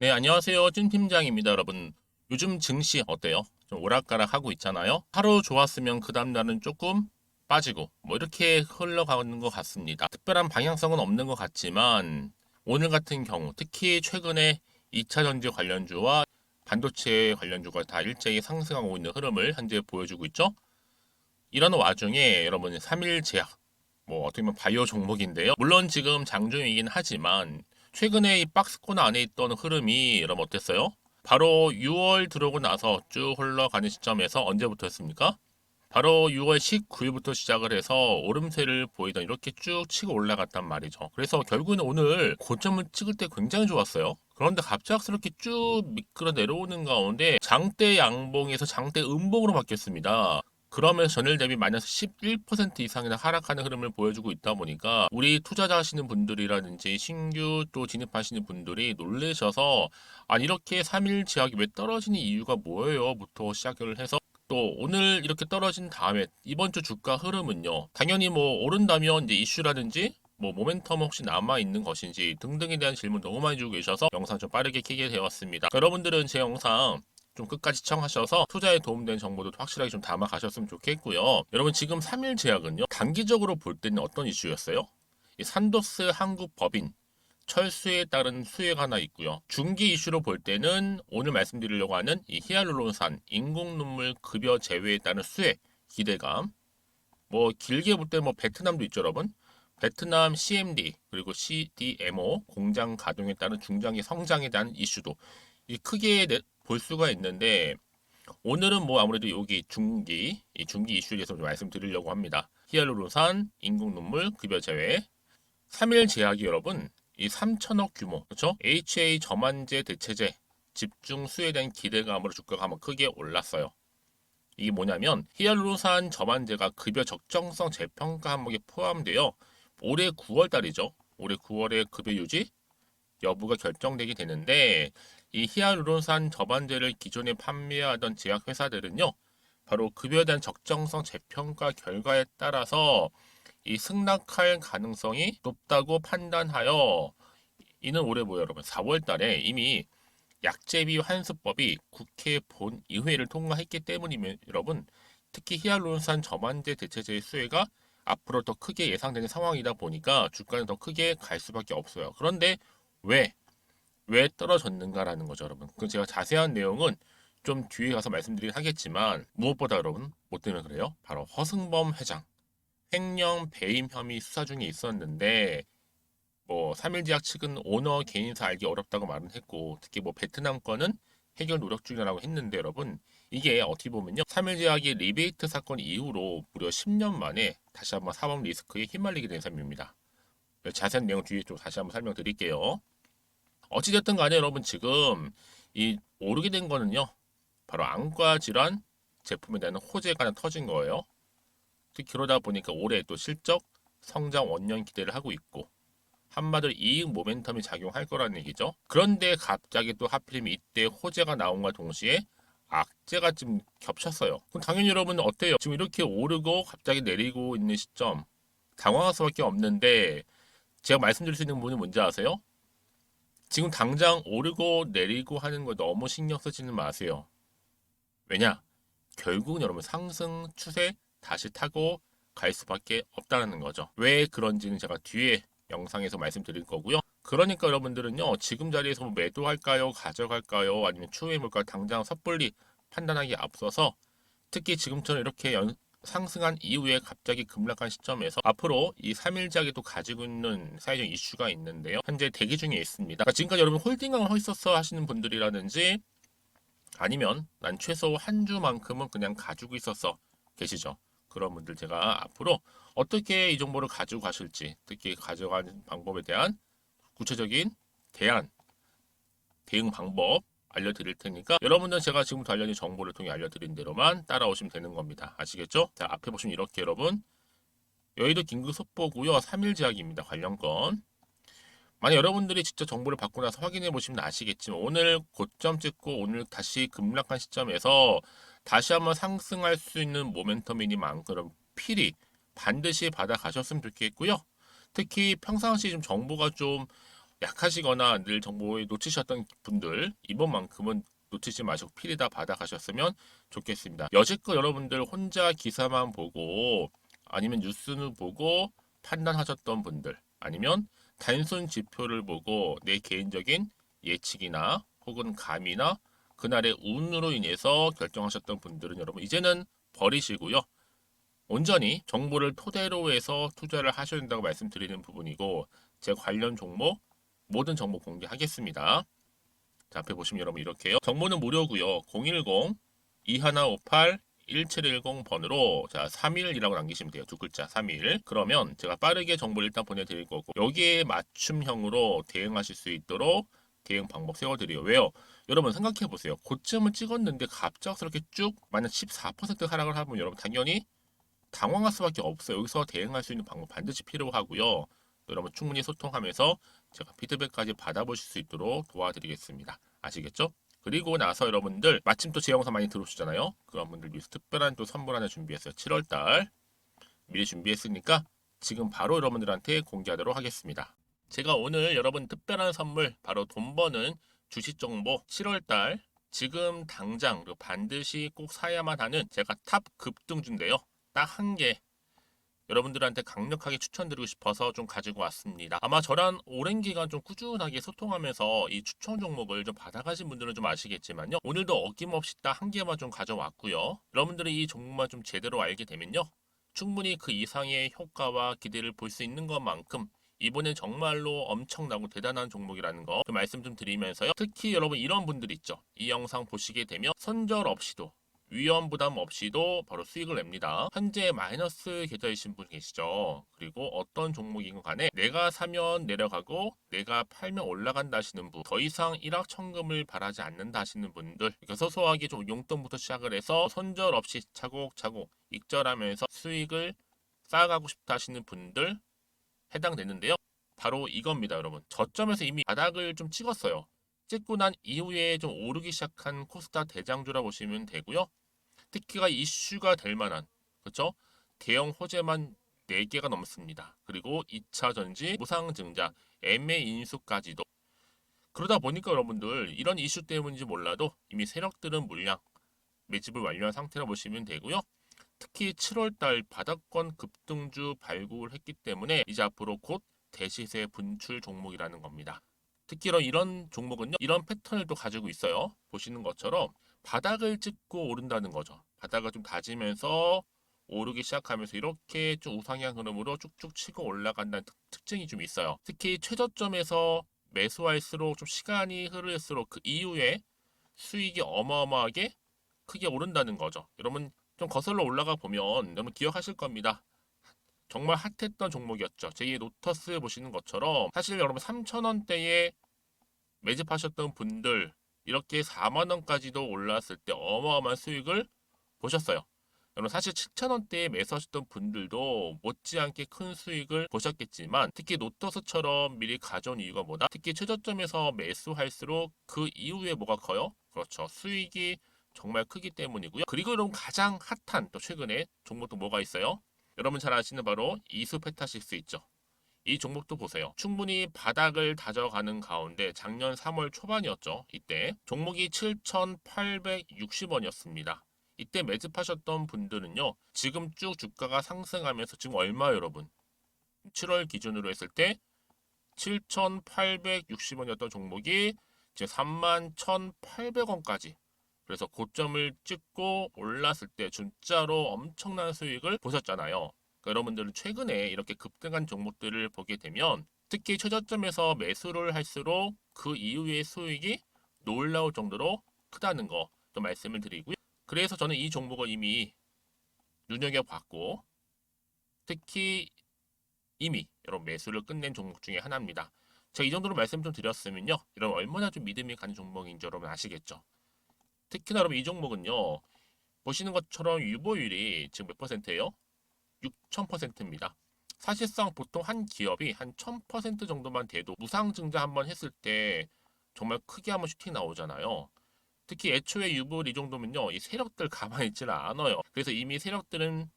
네, 안녕하세요. 찐 팀장입니다, 여러분. 요즘 증시 어때요? 좀 오락가락 하고 있잖아요. 하루 좋았으면 그 다음날은 조금 빠지고 뭐 이렇게 흘러가는 것 같습니다. 특별한 방향성은 없는 것 같지만 오늘 같은 경우 특히 최근에 2차 전지 관련주와 반도체 관련주가 다 일제히 상승하고 있는 흐름을 현재 보여주고 있죠. 이런 와중에 여러분 3일 제약 뭐 어떻게 보면 바이오 종목인데요. 물론 지금 장중이긴 하지만 최근에 이 박스권 안에 있던 흐름이 여러분 어땠어요? 바로 6월 들어오고 나서 쭉 흘러가는 시점에서 언제부터였습니까? 바로 6월 19일부터 시작을 해서 오름세를 보이던 이렇게 쭉 치고 올라갔단 말이죠. 그래서 결국은 오늘 고점을 찍을 때 굉장히 좋았어요. 그런데 갑작스럽게 쭉 미끄러 내려오는 가운데 장대 양봉에서 장대 음봉으로 바뀌었습니다. 그러면서 전일 대비 마이너스 11% 이상이나 하락하는 흐름을 보여주고 있다 보니까 우리 투자자 하시는 분들이라든지 신규 또 진입하시는 분들이 놀라셔서 아니 이렇게 3일 지학이 왜 떨어지는 이유가 뭐예요? 부터 시작을 해서 또 오늘 이렇게 떨어진 다음에 이번 주 주가 흐름은요. 당연히 뭐 오른다면 이제 이슈라든지 뭐 모멘텀 혹시 남아 있는 것인지 등등에 대한 질문 너무 많이 주고 계셔서 영상 좀 빠르게 켜게 되었습니다. 여러분들은 제 영상 좀 끝까지 시청하셔서 투자에 도움되는 정보도 확실하게 좀 담아 가셨으면 좋겠고요. 여러분 지금 3일 제약은요. 단기적으로 볼 때는 어떤 이슈였어요? 이 산도스 한국 법인 철수에 따른 수혜가 하나 있고요. 중기 이슈로 볼 때는 오늘 말씀드리려고 하는 이 히알루론산 인공눈물 급여 제외에 따른 수혜 기대감. 뭐 길게 볼 때 뭐 베트남도 있죠, 여러분. 베트남 CMD 그리고 CDMO 공장 가동에 따른 중장기 성장에 대한 이슈도 이 크게 볼 수가 있는데 오늘은 뭐 아무래도 여기 이 중기 이슈에 대해서 좀 말씀드리려고 합니다. 히알루론산 인공눈물 급여 제외 3일 제약이 여러분 이 3천억 규모 그렇죠? HA 저만제 대체제 집중 수혜에 대한 기대감으로 주가가 한번 크게 올랐어요. 이게 뭐냐면 히알루론산 저만제가 급여 적정성 재평가 항목에 포함되어 올해 9월 달이죠. 올해 9월에 급여 유지 여부가 결정되게 되는데 이 히알루론산 저반제를 기존에 판매하던 제약회사들은요. 바로 급여에 대한 적정성 재평가 결과에 따라서 이 승낙할 가능성이 높다고 판단하여 이는 올해 뭐예요, 여러분? 4월 달에 이미 약제비 환수법이 국회 본의회를 통과했기 때문이면 여러분 특히 히알루론산 저반제 대체제의 수혜가 앞으로 더 크게 예상되는 상황이다 보니까 주가는 더 크게 갈 수밖에 없어요. 그런데 왜, 왜 떨어졌는가라는 거죠, 여러분. 그 제가 자세한 내용은 좀 뒤에 가서 말씀드리긴 하겠지만 무엇보다 여러분 뭐 때문에 그래요? 바로 허승범 회장 횡령 배임 혐의 수사 중에 있었는데 뭐 3일제약 측은 오너 개인사 알기 어렵다고 말은 했고 특히 뭐 베트남 건은 해결 노력 중이라고 했는데 여러분 이게 어떻게 보면요 3일제약의 리베이트 사건 이후로 무려 10년 만에 다시 한번 사법 리스크에 휘말리게 된 셈입니다. 자세한 내용 뒤에 좀 다시 한번 설명드릴게요. 어찌됐든 간에 여러분 지금 이 오르게 된 거는요 바로 안과 질환 제품에 대한 호재가 하나 터진 거예요. 특히 그러다 보니까 올해 또 실적 성장 원년 기대를 하고 있고 한마디로 이익 모멘텀이 작용할 거라는 얘기죠. 그런데 갑자기 또 하필이면 이때 호재가 나온과 동시에 악재가 좀 겹쳤어요. 그럼 당연히 여러분 어때요? 지금 이렇게 오르고 갑자기 내리고 있는 시점 당황할 수밖에 없는데 제가 말씀드릴 수 있는 부분이 뭔지 아세요? 지금 당장 오르고 내리고 하는 거 너무 신경 쓰지는 마세요. 왜냐? 결국은 여러분 상승 추세 다시 타고 갈 수밖에 없다는 거죠. 왜 그런지는 제가 뒤에 영상에서 말씀드릴 거고요. 그러니까 여러분들은요, 지금 자리에서 뭐 매도할까요? 가져갈까요? 아니면 추후에 뭘까? 당장 섣불리 판단하기 앞서서 특히 지금처럼 이렇게 상승한 이후에 갑자기 급락한 시점에서 앞으로 이 3일작이 또 가지고 있는 사회적 이슈가 있는데요. 현재 대기 중에 있습니다. 그러니까 지금까지 여러분 홀딩을 하고 있었어 하시는 분들이라든지 아니면 난 최소 한 주만큼은 그냥 가지고 있었어 계시죠. 그런 분들 제가 앞으로 어떻게 이 정보를 가지고 가실지 특히 가져가는 방법에 대한 구체적인 대안, 대응 방법 알려드릴 테니까 여러분들 제가 지금부터 알려드린 정보를 통해 알려드린 대로만 따라오시면 되는 겁니다. 아시겠죠? 자, 앞에 보시면 이렇게 여러분 여의도 긴급 속보고요. 3일 제약입니다. 관련 건. 만약 여러분들이 직접 정보를 받고 나서 확인해 보시면 아시겠지만 오늘 고점 찍고 오늘 다시 급락한 시점에서 다시 한번 상승할 수 있는 모멘텀이니만큼 필히 반드시 받아 가셨으면 좋겠고요. 특히 평상시 좀 정보가 좀 약하시거나 늘 정보에 놓치셨던 분들 이번만큼은 놓치지 마시고 필히 다 받아가셨으면 좋겠습니다. 여지껏 여러분들 혼자 기사만 보고 아니면 뉴스는 보고 판단하셨던 분들 아니면 단순 지표를 보고 내 개인적인 예측이나 혹은 감이나 그날의 운으로 인해서 결정하셨던 분들은 여러분 이제는 버리시고요. 온전히 정보를 토대로 해서 투자를 하셔야 된다고 말씀드리는 부분이고 제 관련 종목 모든 정보 공개하겠습니다. 자, 앞에 보시면 여러분 이렇게요. 정보는 무료고요. 010-2158-1710번으로 자 3일이라고 남기시면 돼요. 두 글자 3일. 그러면 제가 빠르게 정보를 일단 보내드릴 거고 여기에 맞춤형으로 대응하실 수 있도록 대응 방법 세워드려요. 왜요? 여러분 생각해 보세요. 고점을 찍었는데 갑작스럽게 쭉 만약 14% 하락을 하면 여러분 당연히 당황할 수밖에 없어요. 여기서 대응할 수 있는 방법 반드시 필요하고요. 여러분 충분히 소통하면서 제가 피드백까지 받아보실 수 있도록 도와드리겠습니다. 아시겠죠? 그리고 나서 여러분들 마침 또 제 영상 많이 들어오시잖아요. 그런 분들 위해서 특별한 또 선물 하나 준비했어요. 7월달 미리 준비했으니까 지금 바로 여러분들한테 공개하도록 하겠습니다. 제가 오늘 여러분 특별한 선물 바로 돈 버는 주식 정보 7월달 지금 당장 그리고 반드시 꼭 사야만 하는 제가 탑 급등주인데요. 딱 한 개 여러분들한테 강력하게 추천드리고 싶어서 좀 가지고 왔습니다. 아마 저랑 오랜 기간 좀 꾸준하게 소통하면서 이 추천 종목을 좀 받아가신 분들은 좀 아시겠지만요. 오늘도 어김없이 딱 한 개만 좀 가져왔고요. 여러분들이 이 종목만 좀 제대로 알게 되면요. 충분히 그 이상의 효과와 기대를 볼 수 있는 것만큼 이번엔 정말로 엄청나고 대단한 종목이라는 거 그 말씀 좀 드리면서요. 특히 여러분 이런 분들 있죠. 이 영상 보시게 되면 손절 없이도 위험 부담 없이도 바로 수익을 냅니다. 현재 마이너스 계좌이신 분 계시죠? 그리고 어떤 종목이건 간에 내가 사면 내려가고 내가 팔면 올라간다 하시는 분, 더 이상 일확천금을 바라지 않는다 하시는 분들, 그러니까 소소하게 좀 용돈부터 시작을 해서 손절 없이 차곡차곡 익절하면서 수익을 쌓아가고 싶다 하시는 분들 해당되는데요. 바로 이겁니다, 여러분. 저점에서 이미 바닥을 좀 찍었어요. 찍고 난 이후에 좀 오르기 시작한 코스닥 대장주라 보시면 되고요. 특히가 이슈가 될 만한 그렇죠? 대형 호재만 4개가 넘습니다. 그리고 2차 전지, 무상증자, MA 인수까지도 그러다 보니까 여러분들 이런 이슈 때문인지 몰라도 이미 세력들은 물량 매집을 완료한 상태라 보시면 되고요. 특히 7월달 바닥권 급등주 발굴했기 때문에 이제 앞으로 곧 대시세 분출 종목이라는 겁니다. 특히 이런 종목은요. 이런 패턴을 또 가지고 있어요. 보시는 것처럼 바닥을 찍고 오른다는 거죠. 바닥을 좀 다지면서 오르기 시작하면서 이렇게 좀 우상향 흐름으로 쭉쭉 치고 올라간다는 특징이 좀 있어요. 특히 최저점에서 매수할수록 좀 시간이 흐를수록 그 이후에 수익이 어마어마하게 크게 오른다는 거죠. 여러분 좀 거슬러 올라가 보면 여러분 기억하실 겁니다. 정말 핫했던 종목이었죠. 제2의 노터스 보시는 것처럼 사실 여러분 3,000원대에 매집하셨던 분들 이렇게 4만 원까지도 올랐을 때 어마어마한 수익을 보셨어요. 여러분 사실 7,000원대에 매수하셨던 분들도 못지않게 큰 수익을 보셨겠지만 특히 노터스처럼 미리 가져온 이유가 뭐다? 특히 최저점에서 매수할수록 그 이후에 뭐가 커요? 그렇죠. 수익이 정말 크기 때문이고요. 그리고 여러분 가장 핫한 또 최근에 종목도 뭐가 있어요? 여러분 잘 아시는 바로 이수페타시스 있죠. 이 종목도 보세요. 충분히 바닥을 다져가는 가운데 작년 3월 초반이었죠. 이때 종목이 7,860원이었습니다. 이때 매집하셨던 분들은요. 지금 쭉 주가가 상승하면서 지금 얼마 여러분? 7월 기준으로 했을 때 7,860원이었던 종목이 이제 31,800원까지 그래서 고점을 찍고 올랐을 때 진짜로 엄청난 수익을 보셨잖아요. 그러니까 여러분들은 최근에 이렇게 급등한 종목들을 보게 되면 특히 최저점에서 매수를 할수록 그 이후의 수익이 놀라울 정도로 크다는 거 좀 말씀을 드리고요. 그래서 저는 이 종목을 이미 눈여겨봤고 특히 이미 여러분 매수를 끝낸 종목 중에 하나입니다. 제가 이 정도로 말씀 좀 드렸으면요. 여러분 얼마나 좀 믿음이 가는 종목인지 여러분 아시겠죠? 특히나 여러분 이 종목은요. 보시는 것처럼 유보율이 지금 몇 퍼센트예요? 6,000%입니다. 사실상 보통 한 기업이 한 1,000% 정도만 돼도 무상증자 한번 했을 때 정말 크게 한번 슈팅 나오잖아요. 특히 애초에 유보율 이 정도면요. 이 세력들 가만히 있지는 않아요. 그래서 이미 세력들은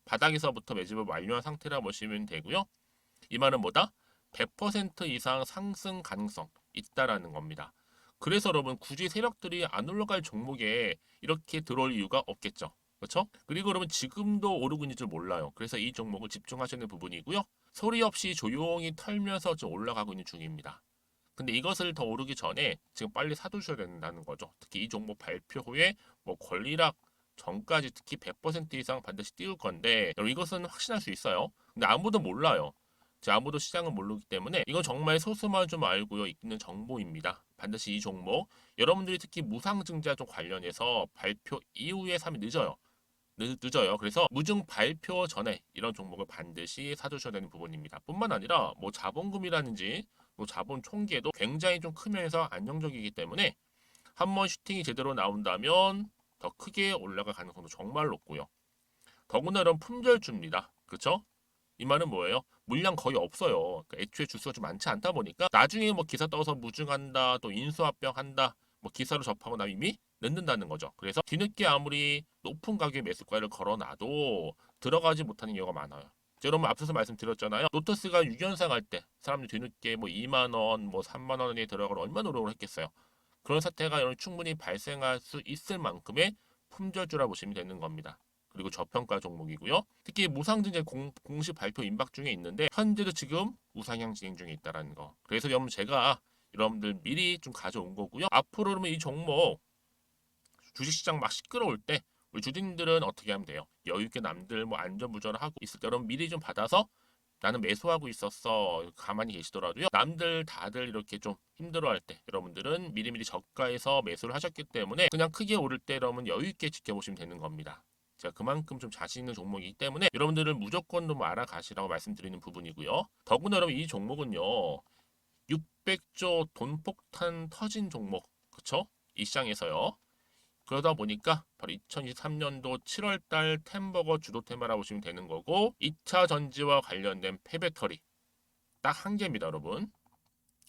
바닥에서부터 매집을 완료한 상태라 보시면 되고요. 이 말은 뭐다? 100% 이상 상승 가능성 있다라는 겁니다. 그래서 여러분 굳이 세력들이 안 올라갈 종목에 이렇게 들어올 이유가 없겠죠. 그렇죠? 그리고 여러분 지금도 오르고 있는 줄 몰라요. 그래서 이 종목을 집중하셔야 되는 부분이고요. 소리 없이 조용히 털면서 좀 올라가고 있는 중입니다. 근데 이것을 더 오르기 전에 지금 빨리 사두셔야 된다는 거죠. 특히 이 종목 발표 후에 뭐 권리락 전까지 특히 100% 이상 반드시 띄울 건데 여러분 이것은 확신할 수 있어요. 근데 아무도 몰라요. 아무도 시장을 모르기 때문에 이건 정말 소수만 좀 알고 있는 정보입니다. 반드시 이 종목 여러분들이 특히 무상증자 좀 관련해서 발표 이후에 사면 늦어요. 늦어요. 그래서 무증 발표 전에 이런 종목을 반드시 사두셔야 되는 부분입니다. 뿐만 아니라 뭐 자본금이라든지 뭐 자본 총계도 굉장히 좀 크면서 안정적이기 때문에 한번 슈팅이 제대로 나온다면 더 크게 올라갈 가능성도 정말 높고요. 더구나 이런 품절주입니다. 그렇죠? 이 말은 뭐예요? 물량 거의 없어요. 그러니까 애초에 주수가 좀 많지 않다 보니까 나중에 뭐 기사 떠서 무증한다, 또 인수합병한다, 뭐 기사로 접하고 나면 이미 늦는다는 거죠. 그래서 뒤늦게 아무리 높은 가격의 매수가를 걸어놔도 들어가지 못하는 경우가 많아요. 여러분 앞서서 말씀드렸잖아요. 로터스가 6연상 할 때 사람들이 뒤늦게 뭐 2만 원, 뭐 3만 원에 들어가러 얼마나 노력을 했겠어요. 그런 사태가 여러분 충분히 발생할 수 있을 만큼의 품절주라 보시면 되는 겁니다. 그리고 저평가 종목이고요. 특히 무상증자 공식 발표 임박 중에 있는데 현재도 지금 우상향 진행 중에 있다는 거. 그래서 여러분 제가 여러분들 미리 좀 가져온 거고요. 앞으로 그러면 이 종목 주식시장 막 시끄러울 때 우리 주주님들은 어떻게 하면 돼요? 여유있게 남들 뭐 안전부전을 하고 있을 때 여러분 미리 좀 받아서 나는 매수하고 있었어 가만히 계시더라도요. 남들 다들 이렇게 좀 힘들어할 때 여러분들은 미리미리 저가에서 매수를 하셨기 때문에 그냥 크게 오를 때 여러분 여유있게 지켜보시면 되는 겁니다. 제가 그만큼 좀 자신 있는 종목이기 때문에 여러분들은 무조건 좀 알아가시라고 말씀드리는 부분이고요. 더구나 여러분 이 종목은요. 600조 돈폭탄 터진 종목 그쵸? 이 시장에서요. 그러다 보니까 바로 2023년도 7월달 템버거 주도 테마라고 보시면 되는 거고 2차 전지와 관련된 폐배터리 딱 한 개입니다 여러분.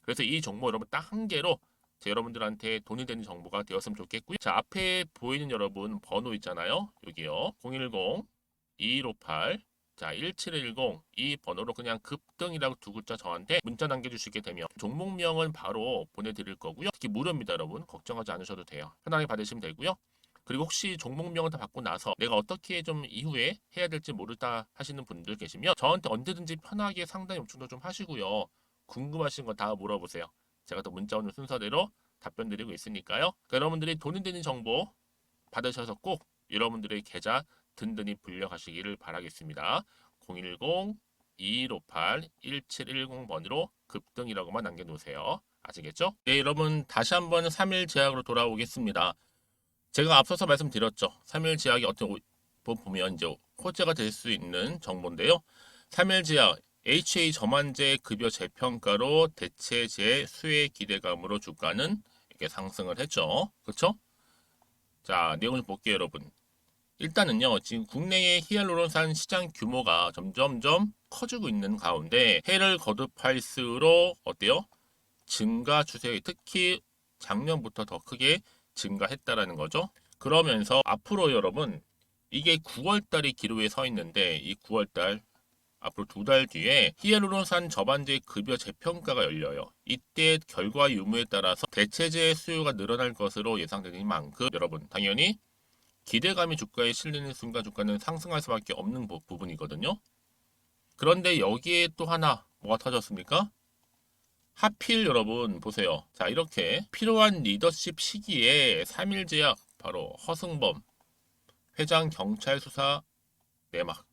그래서 이 정보 여러분 딱 한 개로 여러분들한테 돈이 되는 정보가 되었으면 좋겠고요. 자 앞에 보이는 여러분 번호 있잖아요. 여기요. 010-2158 자 1710 이 번호로 그냥 급등이라고 두 글자 저한테 문자 남겨주시게 되면 종목명은 바로 보내드릴 거고요. 특히 무료입니다 여러분. 걱정하지 않으셔도 돼요. 편하게 받으시면 되고요. 그리고 혹시 종목명을 다 받고 나서 내가 어떻게 좀 이후에 해야 될지 모르다 하시는 분들 계시면 저한테 언제든지 편하게 상담 요청도 좀 하시고요. 궁금하신 거 다 물어보세요. 제가 또 문자 오는 순서대로 답변 드리고 있으니까요. 그러니까 여러분들이 돈이 되는 정보 받으셔서 꼭 여러분들의 계좌 든든히 불려가시기를 바라겠습니다. 010-2158-1710번으로 급등이라고만 남겨놓으세요. 아시겠죠? 네, 여러분 다시 한번 3일 제약으로 돌아오겠습니다. 제가 앞서서 말씀드렸죠. 3일 제약이 어떻게 보면 이제 호재가 될 수 있는 정보인데요. 3일 제약 HA 저만제 급여 재평가로 대체제 수혜 기대감으로 주가는 이렇게 상승을 했죠. 그렇죠? 자, 내용을 볼게요, 여러분. 일단은요, 지금 국내의 히알루론산 시장 규모가 점점점 커지고 있는 가운데 해를 거듭할수록 어때요? 증가 추세, 특히 작년부터 더 크게 증가했다라는 거죠. 그러면서 앞으로 여러분 이게 9월달이 기로에 서 있는데 이 9월달 앞으로 2달 뒤에 히알루론산 저반제 급여 재평가가 열려요. 이때 결과 유무에 따라서 대체제의 수요가 늘어날 것으로 예상되는 만큼 여러분 당연히 기대감이 주가에 실리는 순간 주가는 상승할 수밖에 없는 부분이거든요. 그런데 여기에 또 하나 뭐가 터졌습니까? 하필 여러분 보세요. 자 이렇게 필요한 리더십 시기에 3일 제약 바로 허승범 회장 경찰 수사 내막.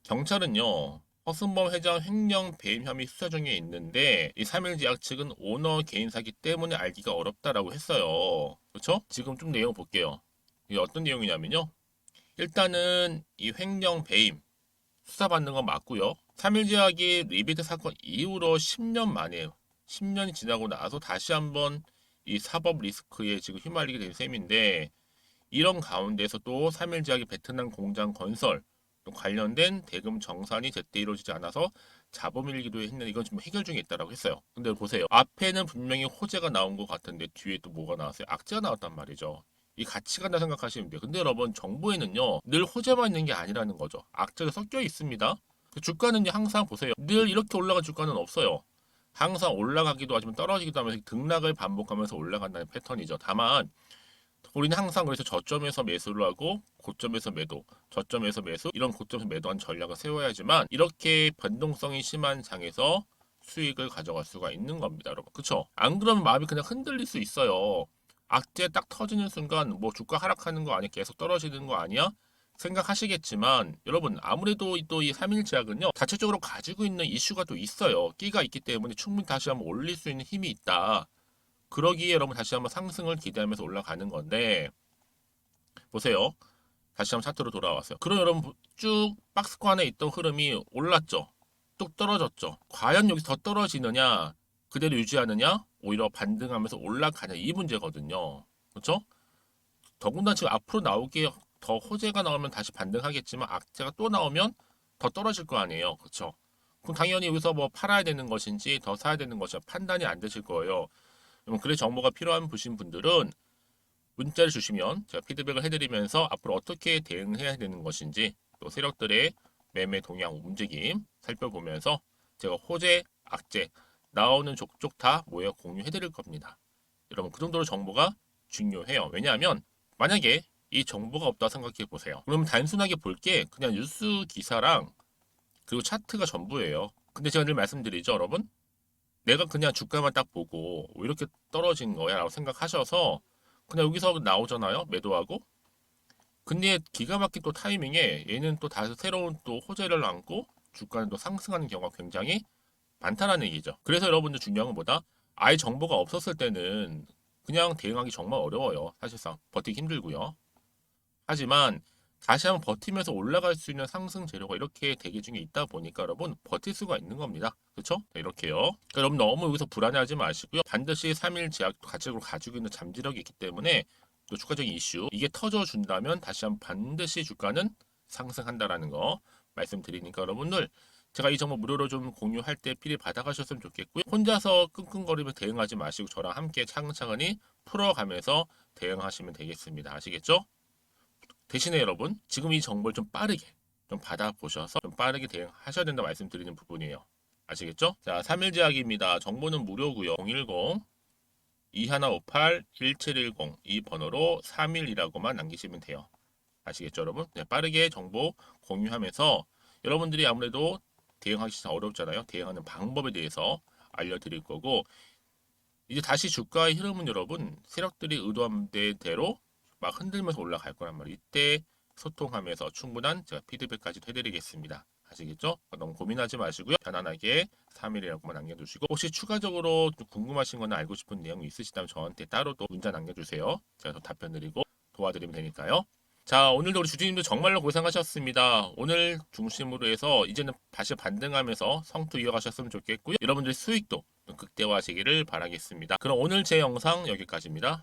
경찰은요. 허승범 회장 횡령 배임 혐의 수사 중에 있는데 이 3일 제약 측은 오너 개인 사기 때문에 알기가 어렵다라고 했어요. 그렇죠? 지금 좀 내용 볼게요. 이게 어떤 내용이냐면요. 일단은 이 횡령 배임 수사받는 건 맞고요. 3일 제약이 리비트 사건 이후로 10년 만에 10년이 지나고 나서 다시 한번 이 사법 리스크에 지금 휘말리게 된 셈인데 이런 가운데서 또 3일 제약이 베트남 공장 건설 또 관련된 대금 정산이 제때 이루어지지 않아서 자범일기도 했는데 이건 지금 해결 중에 있다고 했어요. 근데 보세요. 앞에는 분명히 호재가 나온 것 같은데 뒤에 또 뭐가 나왔어요? 악재가 나왔단 말이죠. 이 같이 간다 생각하시면 돼요. 근데 여러분 정부에는요 늘 호재만 있는 게 아니라는 거죠. 악재가 섞여 있습니다. 주가는 항상 보세요. 늘 이렇게 올라간 주가는 없어요. 항상 올라가기도 하지만 떨어지기도 하면서 등락을 반복하면서 올라간다는 패턴이죠. 다만 우리는 항상 그래서 저점에서 매수를 하고 고점에서 매도, 저점에서 매수, 이런 고점에서 매도한 전략을 세워야지만 이렇게 변동성이 심한 장에서 수익을 가져갈 수가 있는 겁니다, 여러분. 그쵸? 안 그러면 마음이 그냥 흔들릴 수 있어요. 악재 딱 터지는 순간 뭐 주가 하락하는 거 아니야? 계속 떨어지는 거 아니야? 생각하시겠지만 여러분 아무래도 또 이 3일 제약은요 자체적으로 가지고 있는 이슈가 또 있어요. 끼가 있기 때문에 충분히 다시 한번 올릴 수 있는 힘이 있다. 그러기에 여러분 다시 한번 상승을 기대하면서 올라가는 건데 보세요. 다시 한번 차트로 돌아왔어요. 그럼 여러분 쭉 박스권 안에 있던 흐름이 올랐죠. 뚝 떨어졌죠. 과연 여기서 더 떨어지느냐 그대로 유지하느냐 오히려 반등하면서 올라가냐 이 문제거든요. 그렇죠? 더군다나 지금 앞으로 나오기에 더 호재가 나오면 다시 반등하겠지만 악재가 또 나오면 더 떨어질 거 아니에요. 그렇죠? 그럼 당연히 여기서 뭐 팔아야 되는 것인지 더 사야 되는 것인지 판단이 안 되실 거예요. 그래 정보가 필요한 보신 분들은 문자를 주시면 제가 피드백을 해드리면서 앞으로 어떻게 대응해야 되는 것인지 또 세력들의 매매 동향 움직임 살펴보면서 제가 호재, 악재 나오는 족족 다 모여 공유해드릴 겁니다. 여러분 그 정도로 정보가 중요해요. 왜냐하면 만약에 이 정보가 없다 생각해 보세요. 그러면 단순하게 볼 게 그냥 뉴스 기사랑 그리고 차트가 전부예요. 근데 제가 늘 말씀드리죠, 여러분. 내가 그냥 주가만 딱 보고 왜 이렇게 떨어진 거야 라고 생각하셔서 그냥 여기서 나오잖아요. 매도하고. 근데 기가 막힌 또 타이밍에 얘는 또 다시 새로운 또 호재를 안고 주가는 또 상승하는 경우가 굉장히 많다는 얘기죠. 그래서 여러분들 중요한 건 뭐다? 아예 정보가 없었을 때는 그냥 대응하기 정말 어려워요. 사실상 버티기 힘들고요. 하지만 다시 한번 버티면서 올라갈 수 있는 상승 재료가 이렇게 대기 중에 있다 보니까 여러분 버틸 수가 있는 겁니다. 그렇죠? 이렇게요. 그러니까 여러분 너무 여기서 불안해하지 마시고요. 반드시 3일 제약 가치로 가지고 있는 잠재력이 있기 때문에 또 주가적인 이슈 이게 터져준다면 다시 한번 반드시 주가는 상승한다라는 거 말씀드리니까 여러분들 제가 이 정보 무료로 좀 공유할 때 필히 받아가셨으면 좋겠고요. 혼자서 끙끙거리며 대응하지 마시고 저랑 함께 차근차근히 풀어가면서 대응하시면 되겠습니다. 아시겠죠? 대신에 여러분 지금 이 정보를 좀 빠르게 좀 받아보셔서 좀 빠르게 대응하셔야 된다 말씀드리는 부분이에요. 아시겠죠? 자, 3일 제약입니다. 정보는 무료고요. 010 2158 1710 이 번호로 3일이라고만 남기시면 돼요. 아시겠죠, 여러분? 네, 빠르게 정보 공유하면서 여러분들이 아무래도 대응하기 진짜 어렵잖아요. 대응하는 방법에 대해서 알려드릴 거고 이제 다시 주가의 흐름은 여러분 세력들이 의도한 대로 막 흔들면서 올라갈 거란 말이에요. 이때 소통하면서 충분한 제가 피드백까지도 해드리겠습니다. 아시겠죠? 너무 고민하지 마시고요. 편안하게 3일이라고만 남겨주시고 혹시 추가적으로 좀 궁금하신 거나 알고 싶은 내용이 있으시다면 저한테 따로 또 문자 남겨주세요. 제가 또 답변 드리고 도와드리면 되니까요. 자, 오늘도 우리 주주님들 정말로 고생하셨습니다. 오늘 중심으로 해서 이제는 다시 반등하면서 성투 이어가셨으면 좋겠고요. 여러분들 수익도 극대화하시기를 바라겠습니다. 그럼 오늘 제 영상 여기까지입니다.